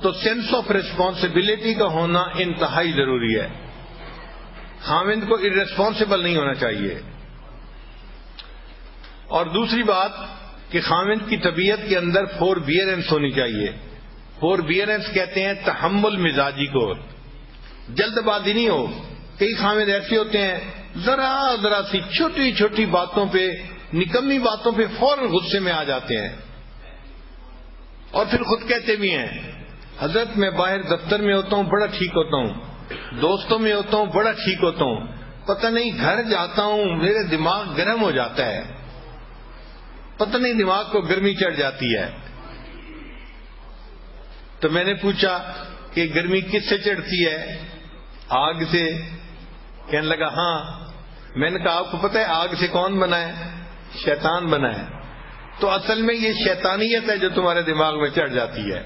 تو sense of responsibility کا ہونا انتہائی ضروری ہے. خاوند کو ارریسپانسبل نہیں ہونا چاہیے. اور دوسری بات کہ خاوند کی طبیعت کے اندر فوربیئرنس ہونی چاہیے. فوربیئرنس کہتے ہیں تحمل مزاجی کو. جلد بازی نہیں ہو. کئی خاوند ایسے ہوتے ہیں ذرا سی چھوٹی چھوٹی باتوں پہ، نکمی باتوں پہ فوراً غصے میں آ جاتے ہیں، اور پھر خود کہتے بھی ہیں حضرت میں باہر دفتر میں ہوتا ہوں بڑا ٹھیک ہوتا ہوں، دوستوں میں ہوتا ہوں بڑا ٹھیک ہوتا ہوں، پتہ نہیں گھر جاتا ہوں میرے دماغ گرم ہو جاتا ہے، پتہ نہیں دماغ کو گرمی چڑھ جاتی ہے. تو میں نے پوچھا کہ گرمی کس سے چڑھتی ہے؟ آگ سے. کہنے لگا ہاں. میں نے کہا آپ کو پتہ ہے آگ سے کون بنا ہے؟ شیطان بنا ہے. تو اصل میں یہ شیطانیت ہے جو تمہارے دماغ میں چڑھ جاتی ہے.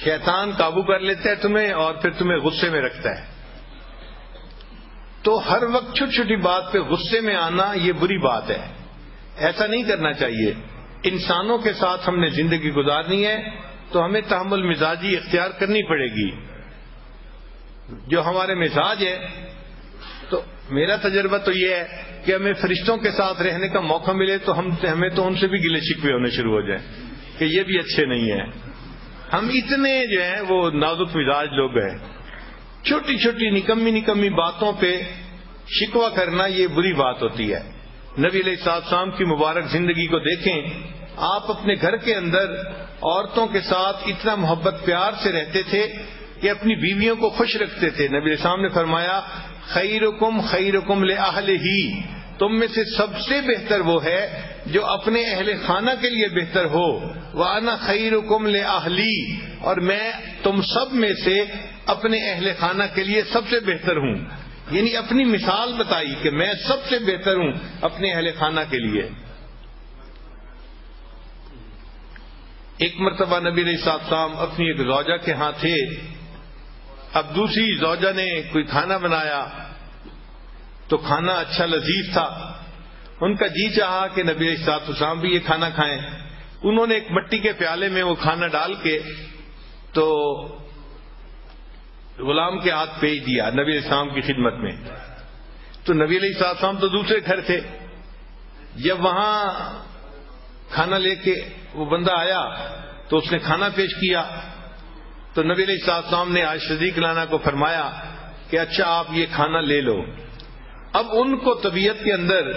شیطان قابو کر لیتا ہے تمہیں اور پھر تمہیں غصے میں رکھتا ہے. تو ہر وقت چھوٹی چھوٹی بات پہ غصے میں آنا یہ بری بات ہے. ایسا نہیں کرنا چاہیے. انسانوں کے ساتھ ہم نے زندگی گزارنی ہے تو ہمیں تحمل مزاجی اختیار کرنی پڑے گی. جو ہمارے مزاج ہے، تو میرا تجربہ تو یہ ہے کہ ہمیں فرشتوں کے ساتھ رہنے کا موقع ملے تو ہمیں تو ان سے بھی گلے شکوے ہونے شروع ہو جائیں کہ یہ بھی اچھے نہیں ہیں. ہم اتنے جو ہیں وہ نازک مزاج لوگ ہیں. چھوٹی چھوٹی نکمی باتوں پہ شکوہ کرنا یہ بری بات ہوتی ہے. نبی علیہ السلام کی مبارک زندگی کو دیکھیں. آپ اپنے گھر کے اندر عورتوں کے ساتھ اتنا محبت پیار سے رہتے تھے کہ اپنی بیویوں کو خوش رکھتے تھے. نبی علیہ السلام نے فرمایا خیرکم خیرکم لأہلہ، تم میں سے سب سے بہتر وہ ہے جو اپنے اہل خانہ کے لیے بہتر ہو. وَأَنَا خَيْرُكُمْ لِأَهْلِي، اور میں تم سب میں سے اپنے اہل خانہ کے لیے سب سے بہتر ہوں. یعنی اپنی مثال بتائی کہ میں سب سے بہتر ہوں اپنے اہل خانہ کے لیے. ایک مرتبہ نبی علیہ السلام اپنی ایک زوجہ کے ہاں تھے. اب دوسری زوجہ نے کوئی کھانا بنایا تو کھانا اچھا لذیذ تھا. ان کا جی چاہا کہ نبی علیہ السلام بھی یہ کھانا کھائیں. انہوں نے ایک مٹی کے پیالے میں وہ کھانا ڈال کے تو غلام کے ہاتھ بھیج دیا نبی علیہ السلام کی خدمت میں. تو نبی علیہ السلام تو دوسرے گھر تھے. جب وہاں کھانا لے کے وہ بندہ آیا تو اس نے کھانا پیش کیا تو نبی علیہ السلام نے عائشہ صدیق لانا کو فرمایا کہ اچھا آپ یہ کھانا لے لو. اب ان کو طبیعت کے اندر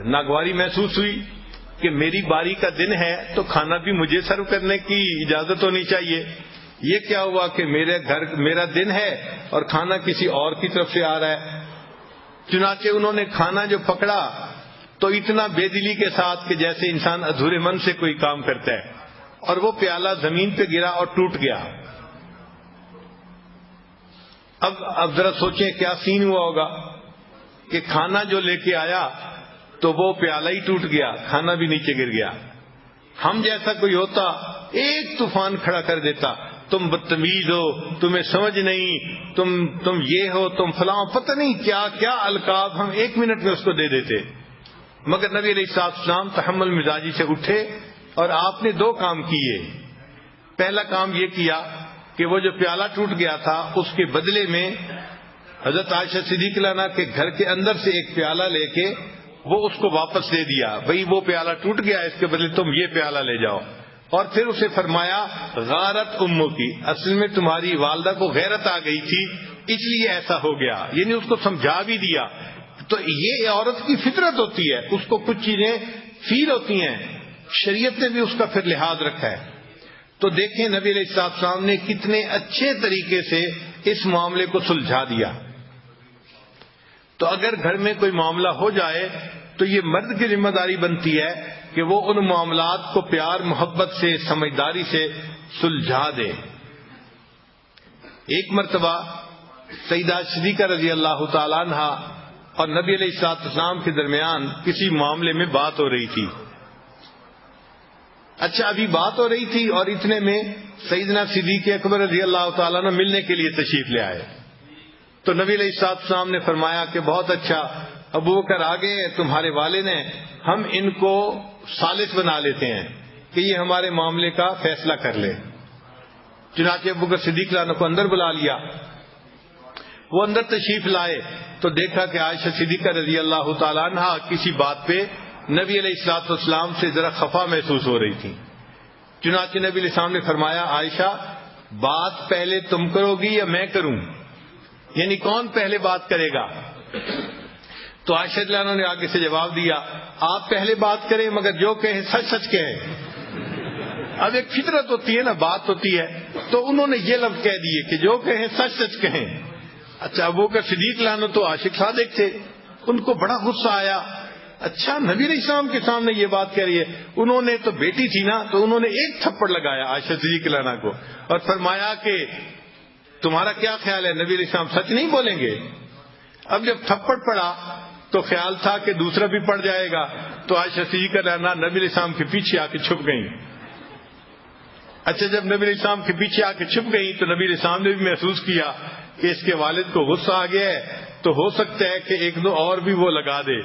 ناگواری محسوس ہوئی کہ میری باری کا دن ہے تو کھانا بھی مجھے سرو کرنے کی اجازت ہونی چاہیے. یہ کیا ہوا کہ میرے گھر میرا دن ہے اور کھانا کسی اور کی طرف سے آ رہا ہے. چنانچہ انہوں نے کھانا جو پکڑا تو اتنا بے دلی کے ساتھ کہ جیسے انسان ادھورے من سے کوئی کام کرتا ہے، اور وہ پیالہ زمین پہ گرا اور ٹوٹ گیا. اب ذرا سوچیں کیا سین ہوا ہوگا کہ کھانا جو لے کے آیا تو وہ پیالہ ہی ٹوٹ گیا، کھانا بھی نیچے گر گیا. ہم جیسا کوئی ہوتا ایک طوفان کھڑا کر دیتا، تم بدتمیز ہو، تمہیں سمجھ نہیں، تم یہ ہو، تم فلاں، پتہ نہیں کیا کیا القاب ہم ایک منٹ میں اس کو دے دیتے. مگر نبی علیہ السلام تحمل مزاجی سے اٹھے اور آپ نے دو کام کیے. پہلا کام یہ کیا کہ وہ جو پیالہ ٹوٹ گیا تھا اس کے بدلے میں حضرت عائشہ صدیق عنہا کے گھر کے اندر سے ایک پیالہ لے کے وہ اس کو واپس دے دیا. بھئی وہ پیالہ ٹوٹ گیا، اس کے بدلے تم یہ پیالہ لے جاؤ. اور پھر اسے فرمایا غارت امو کی، اصل میں تمہاری والدہ کو غیرت آ گئی تھی اس لیے ایسا ہو گیا. یعنی اس کو سمجھا بھی دیا. تو یہ عورت کی فطرت ہوتی ہے، اس کو کچھ چیزیں فیل ہوتی ہیں، شریعت نے بھی اس کا پھر لحاظ رکھا ہے. تو دیکھیں نبی علیہ السلام نے کتنے اچھے طریقے سے اس معاملے کو سلجھا دیا. تو اگر گھر میں کوئی معاملہ ہو جائے تو یہ مرد کی ذمہ داری بنتی ہے کہ وہ ان معاملات کو پیار محبت سے سمجھداری سے سلجھا دے. ایک مرتبہ سیدہ صدیقہ رضی اللہ تعالی عنہا اور نبی علیہ السلام کے درمیان کسی معاملے میں بات ہو رہی تھی. اچھا ابھی بات ہو رہی تھی اور اتنے میں سیدنا صدیق اکبر رضی اللہ تعالیٰ عنہ ملنے کے لیے تشریف لے آئے. تو نبی علیہ السلام نے فرمایا کہ بہت اچھا، ابو بکر آگے تمہارے والد ہیں، ہم ان کو ثالث بنا لیتے ہیں کہ یہ ہمارے معاملے کا فیصلہ کر لے. چنانچہ ابو بکر صدیق رضی اللہ عنہ کو اندر بلا لیا. وہ اندر تشریف لائے تو دیکھا کہ عائشہ صدیقہ رضی اللہ تعالیٰ عنہ کسی بات پہ نبی علیہ الصلوۃ والسلام سے ذرا خفا محسوس ہو رہی تھی. چنانچہ نبی علیہ السلام نے فرمایا عائشہ بات پہلے تم کرو گی یا میں کروں؟ یعنی کون پہلے بات کرے گا؟ تو عائشہ رضی اللہ عنہ نے آگے سے جواب دیا آپ پہلے بات کریں مگر جو کہیں سچ سچ کہیں. اب ایک فطرت ہوتی ہے نا، بات ہوتی ہے، تو انہوں نے یہ لفظ کہہ دیے کہ جو کہیں سچ سچ کہیں. اچھا ابو بکر صدیق رضی اللہ عنہ تو عاشق صادق تھے، ان کو بڑا غصہ آیا. اچھا نبی علیہ السلام کے سامنے یہ بات کہہ رہی ہے. انہوں نے تو بیٹی تھی نا، تو انہوں نے ایک تھپڑ لگایا عائشہ صدیقہ رضی اللہ عنہ کو اور فرمایا کہ تمہارا کیا خیال ہے نبی علیہ السلام سچ نہیں بولیں گے؟ اب جب تھپڑ پڑا تو خیال تھا کہ دوسرا بھی پڑ جائے گا، تو عائشہ صدیقہ رضی اللہ عنہ نبی علیہ السلام کے پیچھے آ کے چھپ گئیں. اچھا جب نبی علیہ السلام کے پیچھے آ کے چھپ گئی تو نبی علیہ السلام نے بھی محسوس کیا کہ اس کے والد کو غصہ آ گیا ہے، تو ہو سکتا ہے کہ ایک دو اور بھی وہ لگا دے.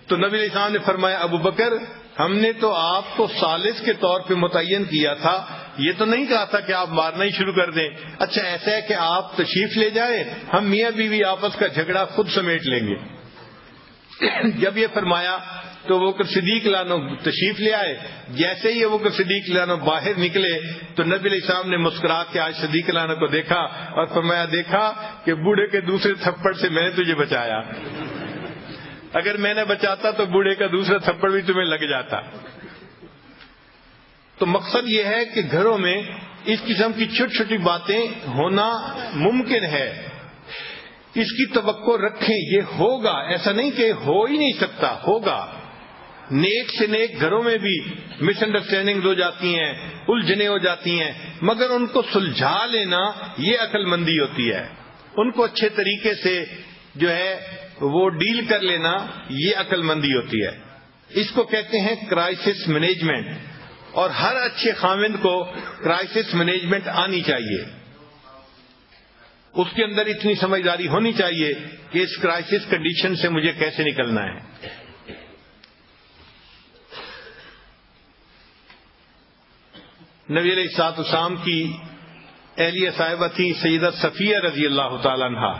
تو نبی علیہ السلام نے فرمایا ابو بکر ہم نے تو آپ کو ثالث کے طور پہ متعین کیا تھا، یہ تو نہیں کہا تھا کہ آپ مارنا ہی شروع کر دیں. اچھا ایسا ہے کہ آپ تشریف لے جائیں، ہم میاں بیوی آپس کا جھگڑا خود سمیٹ لیں گے. جب یہ فرمایا تو وہ صدیق رضی اللہ عنہ تشریف لے آئے. جیسے ہی وہ صدیق رضی اللہ عنہ باہر نکلے تو نبی علیہ السلام نے مسکرا کے آج صدیق رضی اللہ عنہ کو دیکھا اور فرمایا دیکھا کہ بوڑھے کے دوسرے تھپڑ سے میں نے تجھے بچایا، اگر میں نے بچاتا تو بوڑھے کا دوسرا تھپڑ بھی تمہیں لگ جاتا. تو مقصد یہ ہے کہ گھروں میں اس قسم کی چھوٹی چھوٹی باتیں ہونا ممکن ہے، اس کی توقع رکھیں، یہ ہوگا، ایسا نہیں کہ ہو ہی نہیں سکتا، ہوگا. نیک سے نیک گھروں میں بھی مس انڈرسٹینڈنگ ہو جاتی ہیں، الجھنیں ہو جاتی ہیں، مگر ان کو سلجھا لینا یہ عقل مندی ہوتی ہے. ان کو اچھے طریقے سے جو ہے وہ ڈیل کر لینا یہ عقل مندی ہوتی ہے. اس کو کہتے ہیں کرائسس مینجمنٹ، اور ہر اچھے خاوند کو کرائسس مینجمنٹ آنی چاہیے. اس کے اندر اتنی سمجھداری ہونی چاہیے کہ اس کرائسس کنڈیشن سے مجھے کیسے نکلنا ہے. نبی علیہ الصلوۃ والسلام کی اہلیہ صاحبہ تھی سیدہ صفیہ رضی اللہ تعالی عنہا.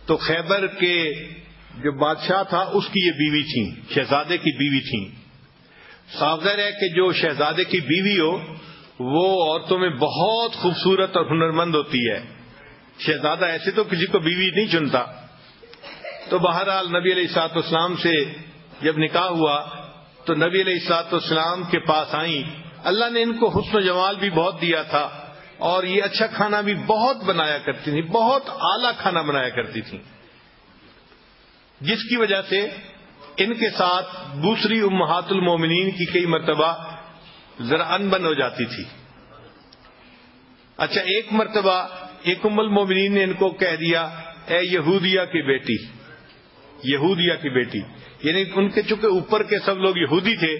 تو خیبر کے جو بادشاہ تھا اس کی یہ بیوی تھیں، شہزادے کی بیوی تھیں. صاف ظاہر ہے کہ جو شہزادے کی بیوی ہو وہ عورتوں میں بہت خوبصورت اور ہنرمند ہوتی ہے. شہزادہ ایسے تو کسی کو بیوی نہیں چنتا. تو بہرحال نبی علیہ الصلوۃ والسلام سے جب نکاح ہوا تو نبی علیہ الصلوۃ والسلام کے پاس آئیں. اللہ نے ان کو حسن و جمال بھی بہت دیا تھا اور یہ اچھا کھانا بھی بہت بنایا کرتی تھی، بہت اعلیٰ کھانا بنایا کرتی تھی، جس کی وجہ سے ان کے ساتھ دوسری امہات المومنین کی کئی مرتبہ ذرا انبن ہو جاتی تھی. اچھا ایک مرتبہ ایک ام المومنین نے ان کو کہہ دیا اے یہودیہ کی بیٹی، یہودیہ کی بیٹی، یعنی ان کے چونکہ اوپر کے سب لوگ یہودی تھے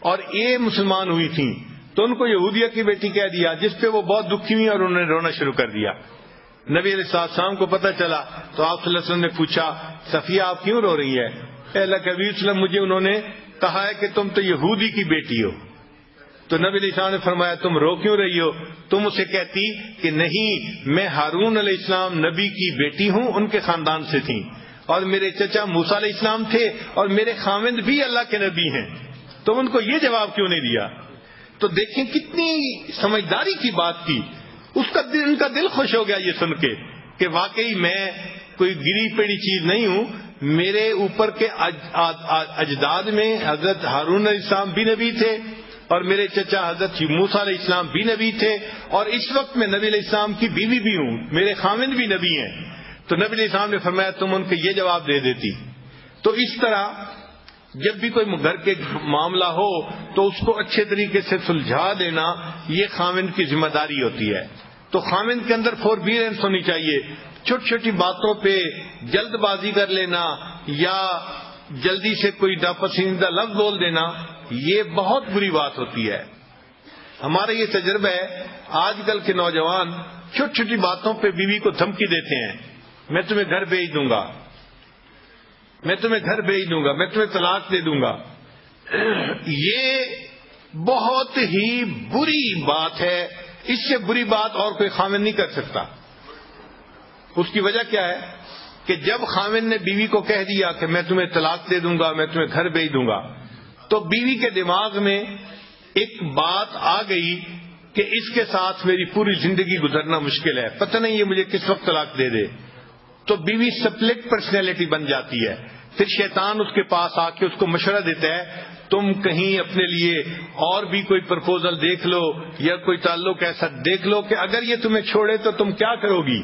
اور یہ مسلمان ہوئی تھیں تو ان کو یہودیہ کی بیٹی کہہ دیا، جس پہ وہ بہت دکھی ہوئی اور انہوں نے رونا شروع کر دیا. نبی علیہ السلام کو پتہ چلا تو آپ صلی اللہ علیہ وسلم نے پوچھا صفیہ آپ کیوں رو رہی ہے؟ اے اللہ کے حبیب صلی اللہ علیہ وسلم مجھے انہوں نے کہا ہے کہ تم تو یہودی کی بیٹی ہو. تو نبی علیہ السلام نے فرمایا تم رو کیوں رہی ہو؟ تم اسے کہتی کہ نہیں میں ہارون علیہ السلام نبی کی بیٹی ہوں، ان کے خاندان سے تھیں، اور میرے چچا موسیٰ علیہ السلام تھے اور میرے خاوند بھی اللہ کے نبی ہیں. تم ان کو یہ جواب کیوں نہیں دیا؟ تو دیکھیں کتنی سمجھداری کی بات کی. ان کا دل خوش ہو گیا یہ سن کے کہ واقعی میں کوئی گری پڑی چیز نہیں ہوں. میرے اوپر کے اجداد میں حضرت ہارون علیہ السلام بھی نبی تھے اور میرے چچا حضرت موسیٰ علیہ السلام بھی نبی تھے، اور اس وقت میں نبی علیہ السلام کی بیوی بھی ہوں، میرے خاوند بھی نبی ہیں. تو نبی علیہ السلام نے فرمایا تم ان کو یہ جواب دے دیتی. تو اس طرح جب بھی کوئی گھر کے معاملہ ہو تو اس کو اچھے طریقے سے سلجھا دینا یہ خاوند کی ذمہ داری ہوتی ہے. تو خاوند کے اندر فوربیرنس ہونی چاہیے. چھوٹی چھوٹی باتوں پہ جلد بازی کر لینا یا جلدی سے کوئی ناپسندیدہ لفظ بول دینا یہ بہت بری بات ہوتی ہے. ہمارا یہ تجربہ ہے آج کل کے نوجوان چھوٹی چھوٹی باتوں پہ بیوی کو دھمکی دیتے ہیں، میں تمہیں گھر بھیج دوں گا، میں تمہیں گھر بھیج دوں گا، میں تمہیں طلاق دے دوں گا. یہ بہت ہی بری بات ہے اس سے بری بات اور کوئی خاوند نہیں کر سکتا. اس کی وجہ کیا ہے کہ جب خاوند نے بیوی کو کہہ دیا کہ میں تمہیں طلاق دے دوں گا, میں تمہیں گھر بھیج دوں گا, تو بیوی کے دماغ میں ایک بات آ گئی کہ اس کے ساتھ میری پوری زندگی گزرنا مشکل ہے, پتہ نہیں یہ مجھے کس وقت طلاق دے دے. تو بیوی سپلٹ پرسنالٹی بن جاتی ہے. پھر شیطان اس کے پاس آ کے اس کو مشورہ دیتا ہے, تم کہیں اپنے لیے اور بھی کوئی پرپوزل دیکھ لو یا کوئی تعلق ایسا دیکھ لو کہ اگر یہ تمہیں چھوڑے تو تم کیا کرو گی.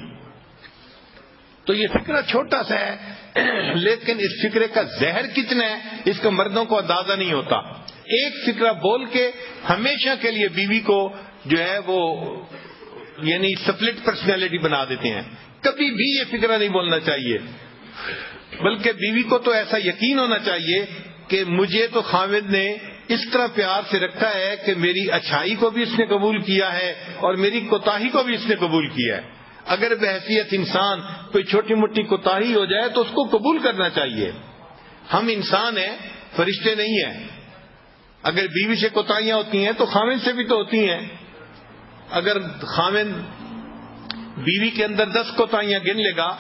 تو یہ فکرہ چھوٹا سا ہے, لیکن اس فکرے کا زہر کتنا ہے اس کا مردوں کو اندازہ نہیں ہوتا. ایک فکرہ بول کے ہمیشہ کے لیے بیوی کو جو ہے وہ یعنی سپلٹ پرسنالٹی بنا دیتے ہیں. کبھی بھی یہ فکرہ نہیں بولنا چاہیے, بلکہ بیوی کو تو ایسا یقین ہونا چاہیے کہ مجھے تو خاوند نے اس طرح پیار سے رکھا ہے کہ میری اچھائی کو بھی اس نے قبول کیا ہے اور میری کوتاہی کو بھی اس نے قبول کیا ہے. اگر بحیثیت انسان کوئی چھوٹی موٹی کوتاہی ہو جائے تو اس کو قبول کرنا چاہیے. ہم انسان ہیں, فرشتے نہیں ہیں. اگر بیوی سے کوتاہیاں ہوتی ہیں تو خاوند سے بھی تو ہوتی ہیں. اگر خاوند بیوی کے اندر 10 کوتاہیاں گن لے گا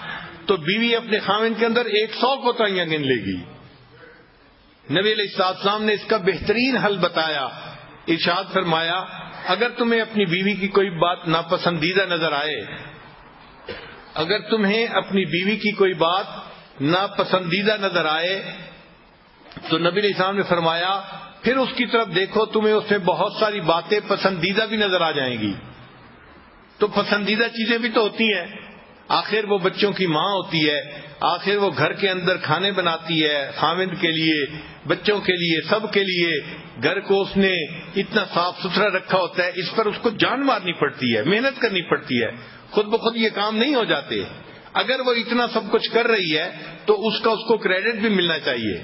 تو بیوی اپنے خاوند کے اندر 100 کوتاہیاں گن لے گی. نبی علیہ السلام نے اس کا بہترین حل بتایا. ارشاد فرمایا, اگر تمہیں اپنی بیوی کی کوئی بات ناپسندیدہ نظر آئے, اگر تمہیں اپنی بیوی کی کوئی بات ناپسندیدہ نظر آئے تو نبی علیہ السلام نے فرمایا پھر اس کی طرف دیکھو, تمہیں اس میں بہت ساری باتیں پسندیدہ بھی نظر آ جائیں گی. تو پسندیدہ چیزیں بھی تو ہوتی ہیں. آخر وہ بچوں کی ماں ہوتی ہے, آخر وہ گھر کے اندر کھانے بناتی ہے خاوند کے لیے, بچوں کے لیے, سب کے لیے. گھر کو اس نے اتنا صاف ستھرا رکھا ہوتا ہے, اس پر اس کو جان مارنی پڑتی ہے, محنت کرنی پڑتی ہے. خود بخود یہ کام نہیں ہو جاتے. اگر وہ اتنا سب کچھ کر رہی ہے تو اس کا اس کو کریڈٹ بھی ملنا چاہیے.